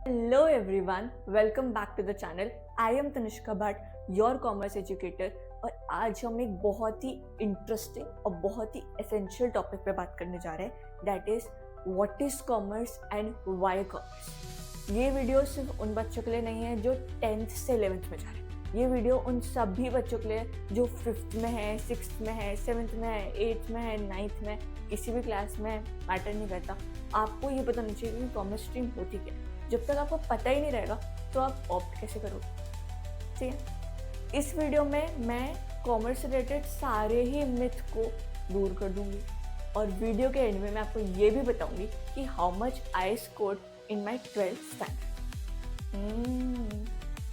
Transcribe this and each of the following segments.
Hello everyone, welcome back to the channel. I am Tanishka Bhatt, your commerce educator. और आज हम एक बहुत ही इंटरेस्टिंग और बहुत ही एसेंशियल टॉपिक पे बात करने जा रहे हैं, that is what is commerce and why commerce. ये वीडियो सिर्फ उन बच्चों के लिए नहीं है जो 10th से 11th में जा रहे हैं। ये वीडियो उन सभी बच्चों के लिए जो 5th में है, 6th में है, 7th में है, 8th में है, 9th में, किसी भी क्लास में मैटर नहीं करता। आपको ये पता नहीं चाहिए कि कॉमर्स स्ट्रीम होती क्या है। जब तक आपको पता ही नहीं रहेगा तो आप ऑप्ट कैसे करोगे, ठीक है। इस वीडियो में मैं कॉमर्स रिलेटेड सारे ही मिथ को दूर कर दूंगी और वीडियो के एंड में मैं आपको ये भी बताऊंगी कि how much I scored in my 12th standard.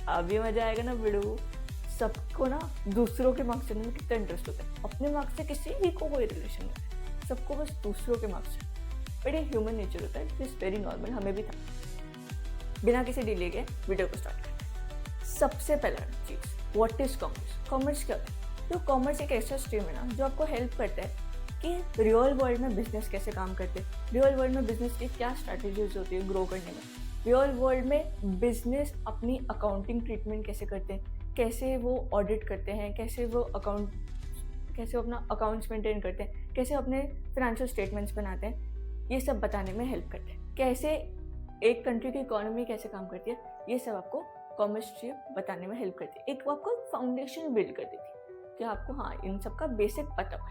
अभी मजा आएगा ना वीडियो। सबको ना दूसरों के मार्क्स लेने में कितना इंटरेस्ट होता है, अपने मार्क्स से किसी भी को कोई रिलेशन नहीं है, सबको बस दूसरों के मार्क्स से। बट ये ह्यूमन नेचर होता है, इट इज वेरी नॉर्मल, हमें भी था। बिना किसी डिले के वीडियो को स्टार्ट करते हैं। सबसे पहला चीज, व्हाट इज कॉमर्स। कॉमर्स क्या होता है? तो कॉमर्स एक ऐसा स्ट्रीम है ना जो आपको हेल्प करता है कि रियल वर्ल्ड में बिजनेस कैसे काम करते हैं, रियल वर्ल्ड में बिजनेस की क्या स्ट्रैटेजीज होती है ग्रो करने में, रियल वर्ल्ड में बिजनेस अपनी अकाउंटिंग ट्रीटमेंट कैसे करते हैं, कैसे वो ऑडिट करते हैं, कैसे वो अपना अकाउंट्स मेंटेन करते हैं, कैसे अपने फाइनेंशियल स्टेटमेंट्स बनाते हैं, ये सब बताने में हेल्प करते हैं। कैसे एक कंट्री की इकोनॉमी कैसे काम करती है, ये सब आपको कॉमर्स स्ट्रीम बताने में हेल्प करती है। एक वो आपको फाउंडेशन बिल्ड कर देती है कि आपको इन सब का बेसिक पता है।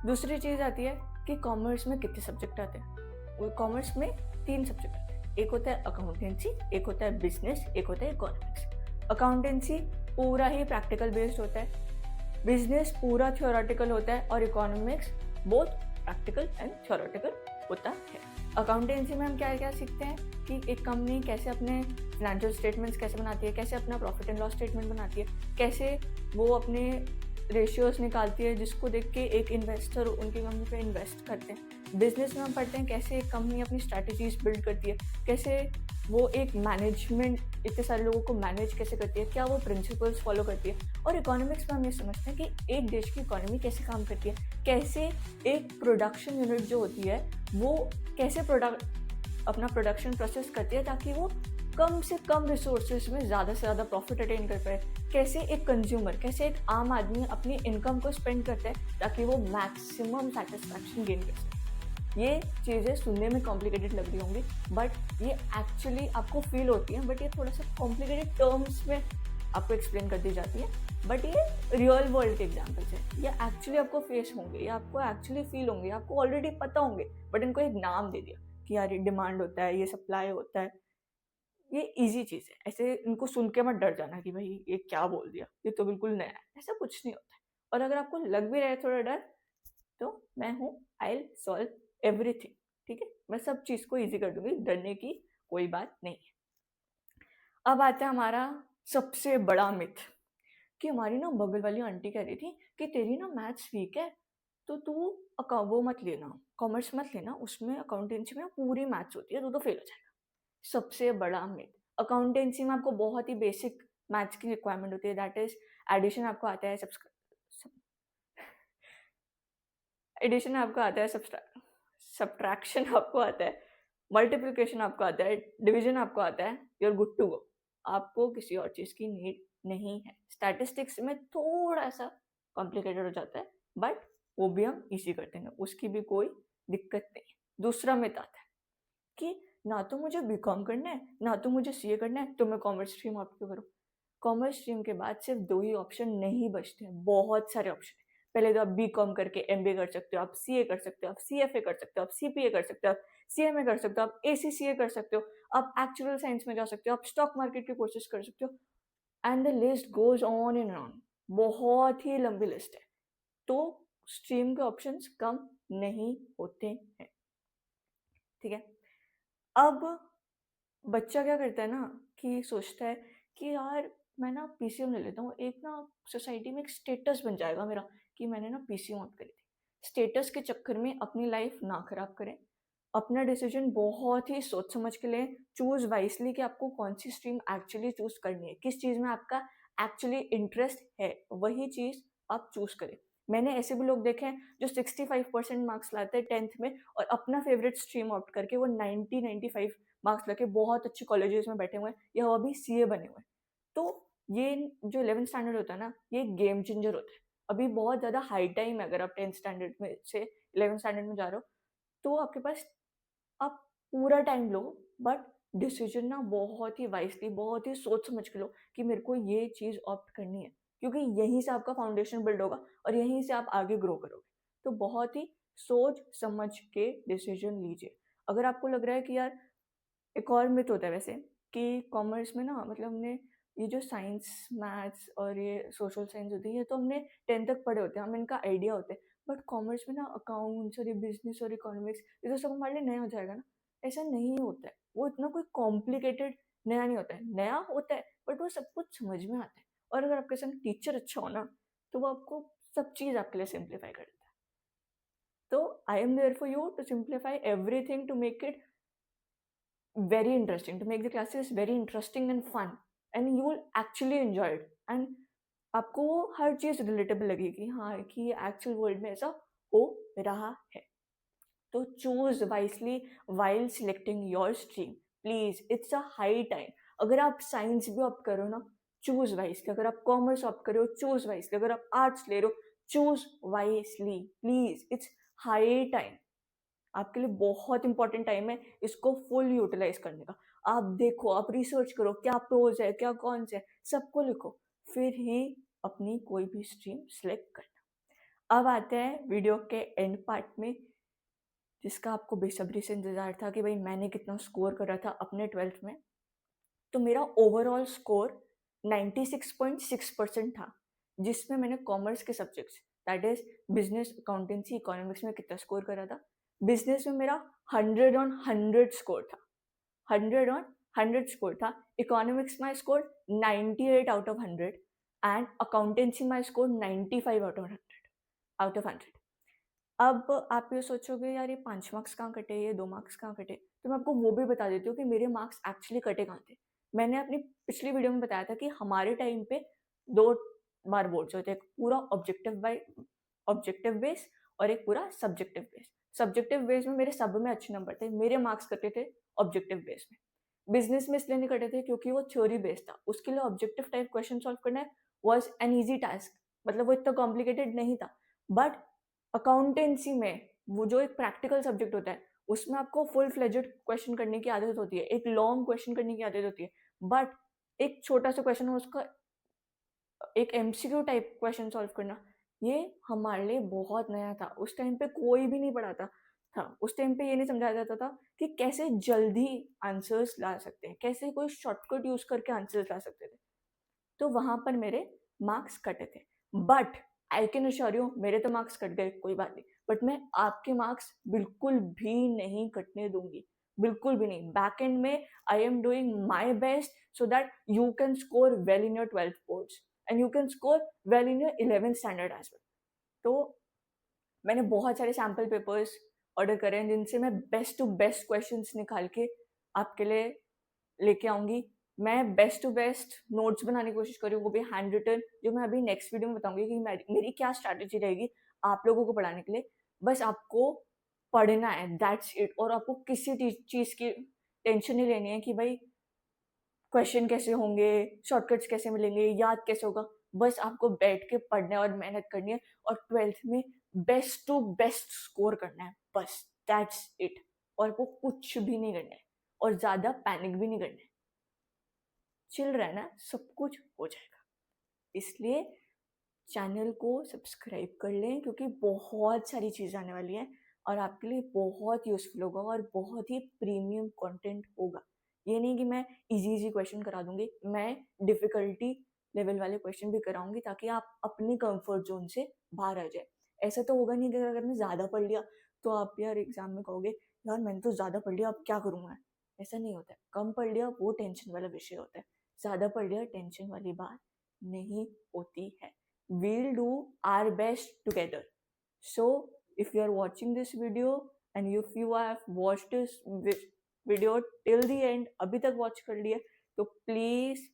दूसरी चीज आती है कि कॉमर्स में कितने सब्जेक्ट आते हैं। कॉमर्स में 3 सब्जेक्ट आते हैं, एक होता है अकाउंटेंसी, एक होता है बिजनेस, एक होता है इकोनॉमिक्स। अकाउंटेंसी पूरा ही प्रैक्टिकल बेस्ड होता है, बिजनेस पूरा थ्योरेटिकल होता है और economics both practical and theoretical होता है। अकाउंटेंसी में हम क्या क्या सीखते हैं कि एक कंपनी कैसे अपने फाइनेंशियल स्टेटमेंट्स कैसे बनाती है, कैसे अपना प्रॉफिट एंड लॉस स्टेटमेंट बनाती है, कैसे वो अपने रेशियोज निकालती है जिसको देख के एक इन्वेस्टर उनकी कंपनी पे इन्वेस्ट करते हैं। बिजनेस में हम पढ़ते हैं कैसे एक कंपनी अपनी स्ट्रैटेजीज बिल्ड करती है, कैसे वो एक मैनेजमेंट इतने सारे लोगों को मैनेज कैसे करती है, क्या वो प्रिंसिपल्स फॉलो करती है। और इकोनॉमिक्स में हम ये समझते हैं कि एक देश की इकोनॉमी कैसे काम करती है, कैसे एक प्रोडक्शन यूनिट जो होती है वो कैसे अपना प्रोडक्शन प्रोसेस करती है ताकि वो कम से कम रिसोर्सेज में ज़्यादा से ज़्यादा प्रॉफिट अटेन कर पाए, कैसे एक कंज्यूमर, कैसे एक आम आदमी अपनी इनकम को स्पेंड करता है ताकि वो मैक्सिमम सेटिस्फैक्शन गेन कर सके। ये चीज़ें सुनने में कॉम्प्लिकेटेड लग रही होंगी बट ये एक्चुअली आपको फील होती है, बट ये थोड़ा सा कॉम्प्लिकेटेड टर्म्स में आपको एक्सप्लेन कर दी जाती है। बट ये रियल वर्ल्ड के एग्जाम्पल्स हैं, ये एक्चुअली आपको फेस होंगे, ये आपको एक्चुअली फील होंगे, आपको ऑलरेडी पता होंगे, बट इनको एक नाम दे दिया कि यार ये डिमांड होता है, ये सप्लाई होता है। ये इजी चीज़ है, ऐसे इनको सुन के मत डर जाना कि भाई ये क्या बोल दिया, ये तो बिल्कुल नया है, ऐसा कुछ नहीं होता है। और अगर आपको लग भी रहा है थोड़ा डर, तो मैं हूँ, आई विल सॉल्व एवरीथिंग, ठीक है। मैं सब चीज़ को ईजी कर दूंगी, डरने की कोई बात नहीं है। अब आता है हमारा सबसे बड़ा मिथ कि हमारी ना बगल वाली आंटी कह रही थी कि तेरी ना मैथ्स वीक है तो तू वो मत लेना, कॉमर्स मत लेना, उसमें अकाउंटेंसी में पूरी मैथ्स होती है, तू तो फेल हो जाएगा। सबसे बड़ा मिथ। अकाउंटेंसी में आपको बहुत ही बेसिक मैथ्स की रिक्वायरमेंट होती है, दैट इज एडिशन आपको आता है, एडिशन आपको आता है, सब्ट्रैक्शन आपको आता है, मल्टीप्लिकेशन आपको आता है, डिवीजन आपको आता है, you are good to go. आपको किसी और चीज़ की नीड नहीं है। स्टैटिस्टिक्स में थोड़ा सा कॉम्प्लिकेटेड हो जाता है बट वो भी हम इजी कर देंगे, उसकी भी कोई दिक्कत नहीं है। दूसरा मिथ आता है कि ना तो मुझे बीकॉम करना है ना तो मुझे सीए करना है, तो मैं कॉमर्स स्ट्रीम ऑप्ट क्यों करूँ। कॉमर्स स्ट्रीम के बाद सिर्फ 2 ही ऑप्शन नहीं बचते हैं, बहुत सारे ऑप्शन है। पहले तो आप बीकॉम करके एमबीए कर सकते हो, आप सीए कर सकते हो, आप सीएफए कर सकते हो, आप सीपीए कर सकते हो, आप सीएमए कर सकते हो, आप एसीसीए कर सकते हो, आप एक्चुअल साइंस में जा सकते हो, आप स्टॉक मार्केट के कोर्सेज कर सकते हो, and the list goes on and on. बहुत ही लंबी लिस्ट है। तो स्ट्रीम के ऑप्शंस कम नहीं होते हैं, ठीक है। अब बच्चा क्या करता है ना कि सोचता है कि यार मैं ना पीसीएम ले लेता हूँ, एक ना सोसाइटी में एक स्टेटस बन जाएगा मेरा कि मैंने ना पीसीएम ऑप्ट करी थी। स्टेटस के चक्कर में अपनी लाइफ ना खराब करें, अपना डिसीजन बहुत ही सोच समझ के लें, चूज वाइसली कि आपको कौन सी स्ट्रीम एक्चुअली चूज करनी है, किस चीज में आपका एक्चुअली इंटरेस्ट है, वही चीज आप चूज करें। मैंने ऐसे भी लोग देखे हैं जो 65% मार्क्स लाते हैं 10th में और अपना फेवरेट स्ट्रीम ऑप्ट करके वो 90-95 मार्क्स लेके बहुत अच्छे कॉलेजेस में बैठे हुए हैं या वो अभी सीए बने हुए हैं। तो ये जो 11th स्टैंडर्ड होता है ना, ये गेम चेंजर होता है। अभी बहुत ज़्यादा हाई टाइम है, अगर आप 10th स्टैंडर्ड में से 11th स्टैंडर्ड में जा रहे हो, तो आपके पास आप पूरा टाइम लो, बट डिसीजन ना बहुत ही वाइसली, बहुत ही सोच समझ के लो कि मेरे को ये चीज़ ऑप्ट करनी है, क्योंकि यहीं से आपका फाउंडेशन बिल्ड होगा और यहीं से आप आगे ग्रो करोगे। तो बहुत ही सोच समझ के डिसीजन लीजिए। अगर आपको लग रहा है कि यार, एक और मिथ होता है वैसे कि कॉमर्स में ना, मतलब हमने ये जो साइंस, मैथ्स और ये सोशल साइंस होती है, ये तो हमने 10th तक पढ़े होते हैं, हमें इनका आइडिया होता है। बट कॉमर्स में ना अकाउंट्स और ये बिजनेस और इकोनॉमिक्स, ये तो सब हमारे लिए नया हो जाएगा ना। ऐसा नहीं होता है, वो इतना कोई कॉम्प्लिकेटेड नया नहीं होता है। नया होता है बट वो सब कुछ समझ में आता है। और अगर आपके संग टीचर अच्छा हो ना, तो वो आपको सब चीज़ आपके लिए सिंप्लीफाई कर देता है। तो I am there for you to simplify everything, to make it very interesting, to make the classes very interesting and fun, and you will actually enjoy it, and आपको वो हर चीज़ रिलेटेबल लगेगी, हाँ कि एक्चुअल वर्ल्ड में ऐसा हो रहा है। तो choose wisely while selecting your stream, please, it's a high time. अगर आप साइंस भी ऑप्ट करो ना, चूज वाइसली। अगर आप कॉमर्स ऑप्ट करो, चूज वाइसली। अगर आप आर्ट्स ले रहे हो, choose wisely, please, it's high time. आपके लिए बहुत इंपॉर्टेंट टाइम है इसको फुल यूटिलाइज करने का। आप देखो, आप रिसर्च करो, क्या प्रोज है, क्या कॉन्स है, सबको लिखो, फिर ही अपनी कोई भी स्ट्रीम सिलेक्ट करना। अब आते हैं वीडियो के एंड पार्ट में, जिसका आपको बेसब्री से इंतजार था कि भाई मैंने कितना स्कोर करा था अपने 12th में। तो मेरा ओवरऑल स्कोर 96.6% था, जिसमें मैंने कॉमर्स के subjects, that is business, accountancy, economics में कितना स्कोर करा था। बिजनेस में मेरा 100/100 स्कोर था, 100/100 स्कोर था। इकोनॉमिक्स में स्कोर 98/100 एंड अकाउंटेंसी में स्कोर 95/100। अब आप ये सोचोगे यार, ये 5 मार्क्स कहाँ कटे, ये 2 मार्क्स कहाँ कटे, तो मैं आपको वो भी बता देती हूँ कि मेरे मार्क्स एक्चुअली कटे कहाँ थे। मैंने अपनी पिछली वीडियो में बताया था कि हमारे टाइम पे 2 बार बोर्ड्स होते हैं, एक पूरा ऑब्जेक्टिव बेस और एक पूरा सब्जेक्टिव बेस। सब्जेक्टिव बेस में मेरे सब में अच्छे नंबर थे, मेरे मार्क्स कटे थे ऑब्जेक्टिव बेस में। बिजनेस में इसलिए नहीं कटे थे क्योंकि वो थ्योरी बेस्ड था, उसके लिए ऑब्जेक्टिव टाइप क्वेश्चन सॉल्व करना वाज एन ईजी टास्क, मतलब वो इतना कॉम्प्लिकेटेड नहीं था। बट अकाउंटेंसी में वो जो एक प्रैक्टिकल सब्जेक्ट होता है, उसमें आपको फुल फ्लेजेड क्वेश्चन करने की आदत होती है, एक लॉन्ग क्वेश्चन करने की आदत होती है। बट एक छोटा सा क्वेश्चन हो, उसका एक एमसीक्यू टाइप क्वेश्चन सॉल्व करना, ये हमारे लिए बहुत नया था। उस टाइम पे कोई भी नहीं पढ़ाता था। उस टाइम पे ये नहीं समझाया जाता था कि कैसे जल्दी आंसर्स ला सकते हैं, कैसे कोई शॉर्टकट यूज करके आंसर्स ला सकते थे। तो वहां पर मेरे मार्क्स कटे थे। But I can assure you, मेरे तो मार्क्स कट गए, कोई बात नहीं, बट मैं आपके मार्क्स बिल्कुल भी नहीं कटने दूंगी, बिल्कुल भी नहीं। बैक एंड में I am doing my best so that you can score well in your 12th boards and you can score well in your 11th standard as well. तो मैंने बहुत सारे सैम्पल पेपर्स ऑर्डर करे हैं, जिनसे मैं best to best questions निकाल के आपके लिए लेके आऊंगी। मैं बेस्ट टू बेस्ट नोट्स बनाने की कोशिश कर रही हूँ, वो भी हैंड रिटन, जो मैं अभी नेक्स्ट वीडियो में बताऊंगी कि मेरी क्या स्ट्रैटेजी रहेगी आप लोगों को पढ़ाने के लिए। बस आपको पढ़ना है, दैट्स इट। और आपको किसी चीज़ की टेंशन नहीं लेनी है कि भाई क्वेश्चन कैसे होंगे, शॉर्टकट्स कैसे मिलेंगे, याद कैसे होगा। बस आपको बैठ के पढ़ना है और मेहनत करनी है और 12th में बेस्ट टू बेस्ट स्कोर करना है, बस दैट्स इट। और वो कुछ भी नहीं करना है और ज़्यादा पैनिक भी नहीं करना है, चिल रहना, सब कुछ हो जाएगा। इसलिए चैनल को सब्सक्राइब कर लें, क्योंकि बहुत सारी चीज़ आने वाली है और आपके लिए बहुत यूज़फुल होगा और बहुत ही प्रीमियम कंटेंट होगा। ये नहीं कि मैं इजी क्वेश्चन करा दूंगी, मैं डिफ़िकल्टी लेवल वाले क्वेश्चन भी कराऊंगी ताकि आप अपनी कंफर्ट जोन से बाहर आ जाए। ऐसा तो होगा नहीं कि अगर मैं ज़्यादा पढ़ लिया तो आप यार एग्जाम में कहोगे यार मैंने तो ज़्यादा पढ़ लिया, अब क्या करूँगा। ऐसा नहीं होता है। कम पढ़ लिया वो टेंशन वाला विषय होता है, ज़्यादा पढ़ लिया टेंशन वाली बात नहीं होती है। We'll do our best together. So if you are watching this video and if you have watched this video till the end, अभी तक watch कर लिया, तो please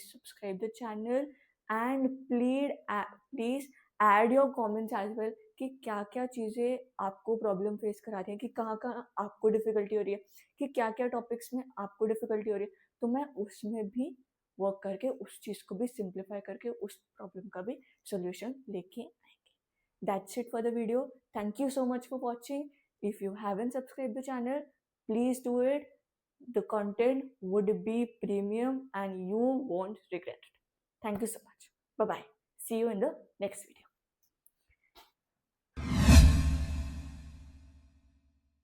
subscribe the channel and please add your comments as well कि क्या क्या चीज़ें आपको प्रॉब्लम फेस करा रही है, कि कहाँ कहाँ आपको डिफिकल्टी हो रही है, कि क्या क्या टॉपिक्स में आपको डिफिकल्टी हो रही है, तो मैं उसमें भी वर्क करके उस चीज़ को भी सिंप्लीफाई करके उस प्रॉब्लम का भी सोल्यूशन लेके आएंगे. That's it for the video. Thank you so much for watching. If you haven't subscribed the channel, please do it. The content would be premium and you won't regret it. Thank you so much. Bye bye. See you in the next video.